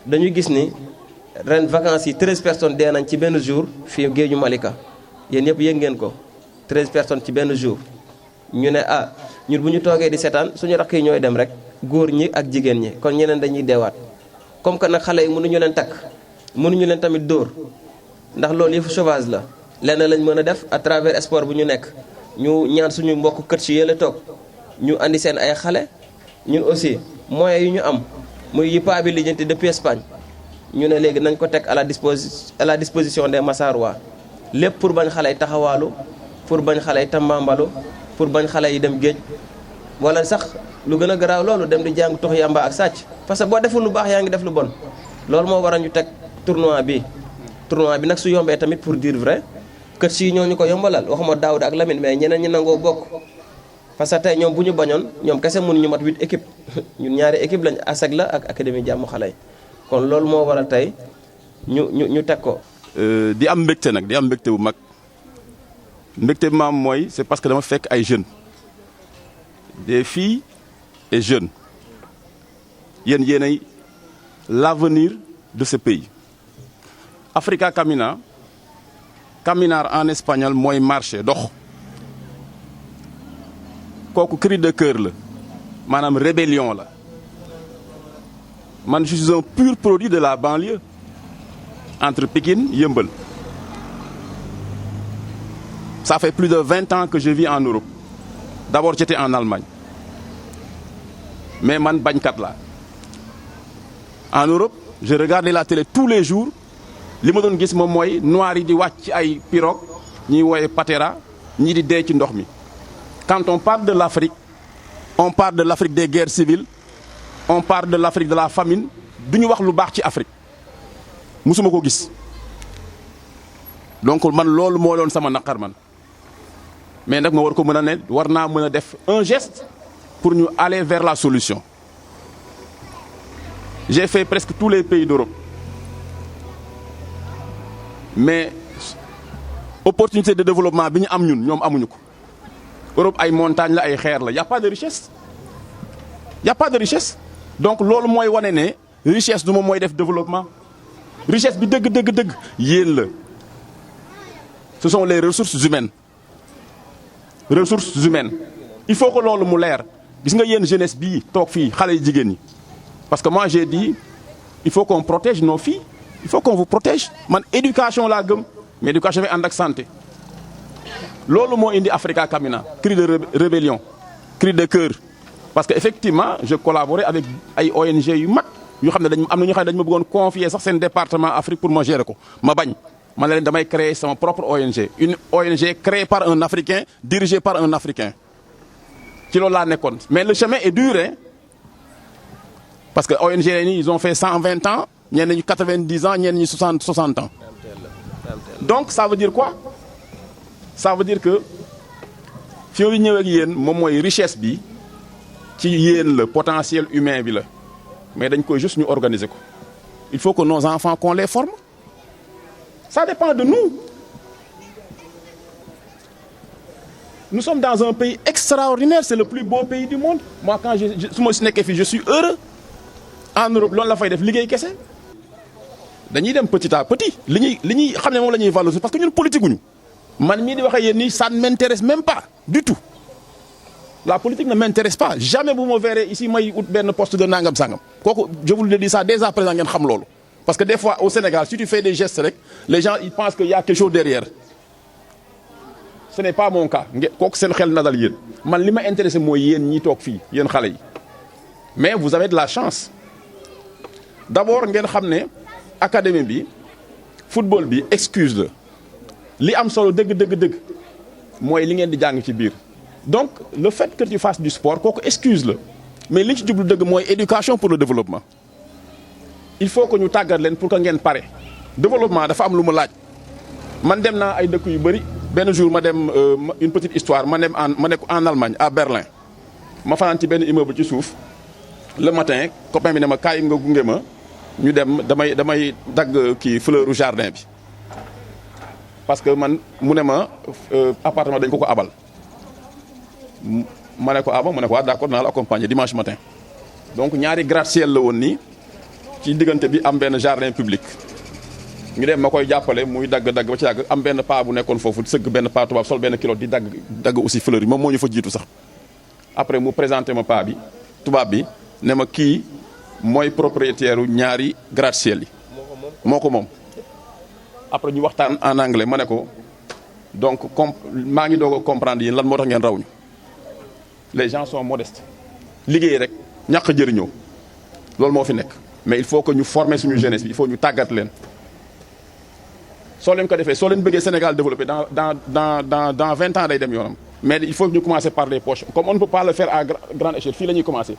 dañuy gis ni ren vacances yi 13 personnes dee nañ ci benn jour fii géeju Malika yéen ñëpp yëg ngeen ko 13 personnes ci benn jour ñu ne ñun bu ñu toogee di seetaan suñu rakk yi ñooy dem rek góor ñi ak jigéen ñi kon ñeneen dañuy deewaat comme que nag xale yi mënuñu leen takk mënuñu leen tamit dóor ndax loolu yëfu sauvage la lenn lañ mën a def à travers sport bu ñu nekk ñu ñaan suñu mbokk kër ci yële toog ñu andi seen ay xale ñun aussi moyens yu ñu am muy yi paa bi lijjanti depuis Espagne ñu ne léegi nañ ko teg à la disposition des Massarois lépp pour bañ xale yi taxawaalu pour bañ xale yi tambambalu pour bañ xale yi dem géej wala sax lu gën a garaaw loolu dem di jàng tux yamba ak sàcc parce que boo deful lu baax yaa ngi def lu bon loolu moo waral ñu teg tournoi bi nag su yombee tamit pour dire vrai kër si ñoo ñu ko yombalal waxuma Daouda ak Lamine mais ñeneen ñi nangoo bokk parce que tey ñoom bu ñu bañoon ñoom kese mënuñu mat 8 équipe ñun ñaari équipe lañ ASEC la ak académie jàmm xale yi kon loolu moo waral tey ñu teg ko. di am mbégte nag di am mbégte bu mag mbégte bi maam mooy c'est parce que dama fekk ay jeunes des filles et jeunes yéenay l'avenir de ce pays. Africa Camina caminar en espagnol mooy marché dox kooku cri de cœur la maanaam rébellion la man je suis un pur produit de la banlieue entre Pikine Yeumbeul. Ça fait plus de 20 ans que je vis en Europe. D'abord j'étais en Allemagne mais man bañkat la en Europe je regardais la télé tous les jours li ma doon gis moom mooy noirs yi di wàcc ci ay pirogue ñuy wooye patera ñii di dee ci ndox mi. Quand on parle de l'Afrique on parle de l'Afrique des guerres civiles on parle de l'Afrique de la famine du ñu wax lu baax ci Afrique musuma ko gis donc man loolu moo doon sama naqar man mais nag ma war ko mën a ne war naa mën a def un geste pour ñu aller vers la solution. J'ai fait presque tous les pays d'Europe mais opportunité de développement bi ñu am ñun ñoom amuñu ko. Europe ay montagne la ay xeer la y a pas de richesse y a pas de richesse donc loolu mooy wane ne richesse du moom mooy def développement richesse bi dëgg yéen la ce sont les ressources humaines il faut que loolu mu leer gis nga yéen jeunesse bii toog fii xale yu jigéen ñi parce que moi j'ai dit il faut qu'on protège nos filles il faut qu'on vous protège man éducation laa gëm mais éducation bi ànd ak santé loolu moo indi Africa Camina cri de rébellion cri de cœur parce que effectivement je collaborais avec ay ONG yu mag yoo xam ne dañ am na ñoo xam ne dañu ma bëggoon confier sax seen département Afrique pour ma gérer ko ma bañ ma ne leen damay créer sama propre ONG une ONG créée par un Africain dirigée par un Africain ci loolu laa nekkoon mais le chemin est dur hein parce que ONG yi ils ont fait 120 ans ñenn ñi 90 ans ñenn ñi 60 ans donc ça veut dire quoi ça veut dire que fi mu ñëwee ak yéen moom mooy richesse bi ci yéen la potentiel humain bi la mais dañ koy juste ñu organiser ko il faut que nos enfants qu'on les forme ça dépend de nous. Nous sommes dans un pays extraordinaire c'est le plus beau pays du monde moi quand su ma si nekkee fii je suis heureux en Europe loolu la fay def liggéey kese dañuy dem petit à petit li ñuy xam ne moom la ñuy valoriser parce que ñun politique guñu man mii di wax ak yéen nii ça ne m'intéresse même pas du tout la politique ne m'intéresse pas jamais bu ma verrez ici may ut benn poste de nangam sangam kooku je vous le dis ça dès à présent ngeen xam loolu parce que des fois au Sénégal si tu fais des gestes rek les gens ils pensent qu'il y a quelque chose derrière ce n'est pas mon cas kooku seen xel na dal yéen man li ma intéressé mooy yéen ñi toog fii yéen xale yi mais vous avez de la chance d'abord ngeen xam ne académie bi football bi excuse la li am solo dëgg mooy li ngeen di jàng ci biir donc le fait que tu fasses du sport kooku excuse la mais li ci jublu dëgg mooy éducation pour le développement il faut que ñu tàggat leen pour que ngeen pare développement dafa am lu mu laaj man dem naa ay dëkk yu bëri benn jour ma dem une petite histoire ma nekk en Allemagne à Berlin ma fanaan ci benn immeuble ci suuf le matin copain bi ne ma kaay nga gunge ma ñu dem damay dagg kii fleur jardin bi parce que man mu ne ma appartement dañ ko abal ma ne ko ah bon mu ne ko ah d'accord naa la accompagner dimanche matin donc ñaari gratte-ciel la woon nii ci diggante bi am benn jardin public ñu dem ma koy jàppale muy dagg ba ci yàgg am benn paa bu nekkoon foofu sëgg benn paa tubaab sol benn kilo di dagg aussi fleur yi moom moo ñu fa jiitu sax après mu présenté ma paa bi tubaab bi ne ma kii mooy propriétaire u ñaari gratte-ciel yi moo ko moom après ñu waxtaan en anglais ma ne ko donc maa ngi doog a comprendre yéen lan moo tax ngeen raw ñu les gens sont modestes liggéey rek ñàkk a jëriñoo loolu moo fi nekk mais il faut que ñu former suñu jeunesse bi il faut ñu tàggat leen soo leen ko defee soo leen bëggee Sénégal développé dans 20 ans day dem yoonam mais il faut que ñu commencer par les poches comme on ne peut pas le faire à grande échelle fii la ñuy commencer